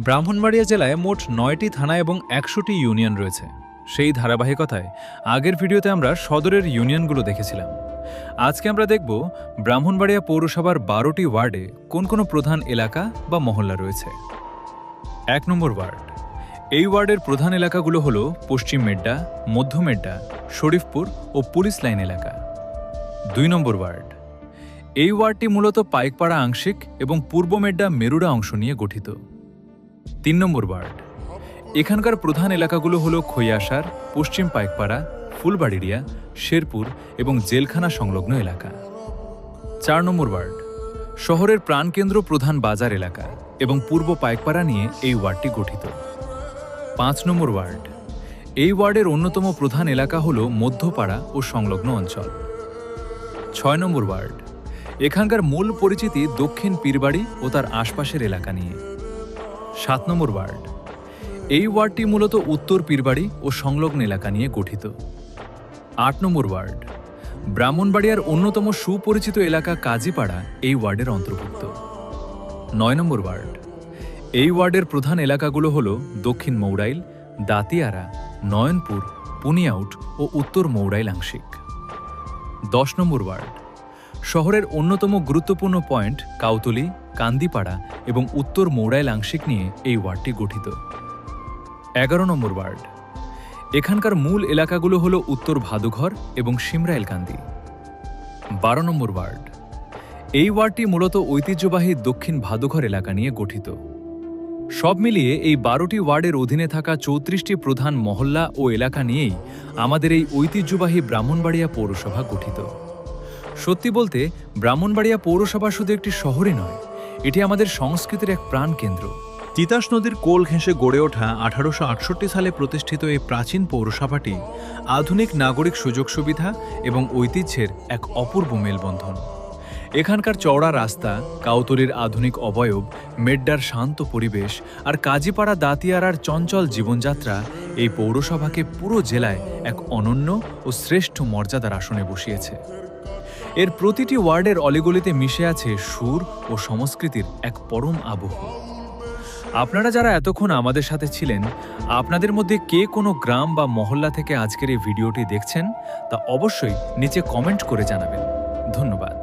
ব্রাহ্মণবাড়িয়া জেলায় মোট ৯টি থানা এবং ১০০টি ইউনিয়ন রয়েছে। সেই ধারাবাহিকতায় আগের ভিডিওতে আমরা সদরের ইউনিয়নগুলো দেখেছিলাম। আজকে আমরা দেখব ব্রাহ্মণবাড়িয়া পৌরসভার ১২টি ওয়ার্ডে কোন কোন প্রধান এলাকা বা মহল্লা রয়েছে। ১ নম্বর ওয়ার্ড। এই ওয়ার্ডের প্রধান এলাকাগুলো হল পশ্চিম মেড্ডা, মধ্য মেড্ডা, শরীফপুর ও পুলিশ লাইন এলাকা। ২ নম্বর ওয়ার্ড। এই ওয়ার্ডটি মূলত পাইকপাড়া আংশিক এবং পূর্ব মেড্ডা মেরুড়া অংশ নিয়ে গঠিত। ৩ নম্বর ওয়ার্ড। এখানকার প্রধান এলাকাগুলো হল খৈয়াসার, পশ্চিম পাইকপাড়া, ফুলবাড়িয়া, শেরপুর এবং জেলখানা সংলগ্ন এলাকা। ৪ নম্বর ওয়ার্ড। শহরের প্রাণকেন্দ্র প্রধান বাজার এলাকা এবং পূর্ব পাইকপাড়া নিয়ে এই ওয়ার্ডটি গঠিত। ৫ নম্বর ওয়ার্ড। এই ওয়ার্ডের অন্যতম প্রধান এলাকা হল মধ্যপাড়া ও সংলগ্ন অঞ্চল। ৬ নম্বর ওয়ার্ড। এখানকার মূল পরিচিতি দক্ষিণ পীরবাড়ি ও তার আশপাশের এলাকা নিয়ে। ৭ নম্বর ওয়ার্ড। এই ওয়ার্ডটি মূলত উত্তর পীরবাড়ি ও সংলগ্ন এলাকা নিয়ে গঠিত। ৮ নম্বর ওয়ার্ড। ব্রাহ্মণবাড়িয়ার অন্যতম সুপরিচিত এলাকা কাজীপাড়া এই ওয়ার্ডের অন্তর্ভুক্ত। ৯ নম্বর ওয়ার্ড। এই ওয়ার্ডের প্রধান এলাকাগুলো হল দক্ষিণ মৌড়াইল, দাতিয়ারা, নয়নপুর, পুনিয়াউট ও উত্তর মৌড়াইল আংশিক। ১০ নম্বর ওয়ার্ড। শহরের অন্যতম গুরুত্বপূর্ণ পয়েন্ট কাউতলি, কান্দিপাড়া এবং উত্তর মৌড়াইল আংশিক নিয়ে এই ওয়ার্ডটি গঠিত। ১১ নম্বর ওয়ার্ড। এখানকার মূল এলাকাগুলো হল উত্তর ভাদুঘর এবং শিমরাইলকান্দি। ১২ নম্বর ওয়ার্ড। এই ওয়ার্ডটি মূলত ঐতিহ্যবাহী দক্ষিণ ভাদুঘর এলাকা নিয়ে গঠিত। সব মিলিয়ে এই ১২টি ওয়ার্ডের অধীনে থাকা ৩৪টি প্রধান মহল্লা ও এলাকা নিয়েই আমাদের এই ঐতিহ্যবাহী ব্রাহ্মণবাড়িয়া পৌরসভা গঠিত। সত্যি বলতে ব্রাহ্মণবাড়িয়া পৌরসভা শুধু একটি শহরই নয়, এটি আমাদের সংস্কৃতির এক প্রাণকেন্দ্র। তিতাস নদীর কোল ঘেঁষে গড়ে ওঠা ১৮৬৮ সালে প্রতিষ্ঠিত এই প্রাচীন পৌরসভাটি আধুনিক নাগরিক সুযোগ সুবিধা এবং ঐতিহ্যের এক অপূর্ব মেলবন্ধন। এখানকার চওড়া রাস্তা, কাউতলির আধুনিক অবয়ব, মেড্ডার শান্ত পরিবেশ আর কাজীপাড়া দাতিয়ারার চঞ্চল জীবনযাত্রা এই পৌরসভাকে পুরো জেলায় এক অনন্য ও শ্রেষ্ঠ মর্যাদার আসনে বসিয়েছে। এর প্রতিটি ওয়ার্ডের অলিগলিতে মিশে আছে সুর ও সংস্কৃতির এক পরম আবহ। আপনারা যারা এতক্ষণ আমাদের সাথে ছিলেন, আপনাদের মধ্যে কে কোনো গ্রাম বা মহল্লা থেকে আজকের এই ভিডিওটি দেখছেন তা অবশ্যই নিচে কমেন্ট করে জানাবেন। ধন্যবাদ।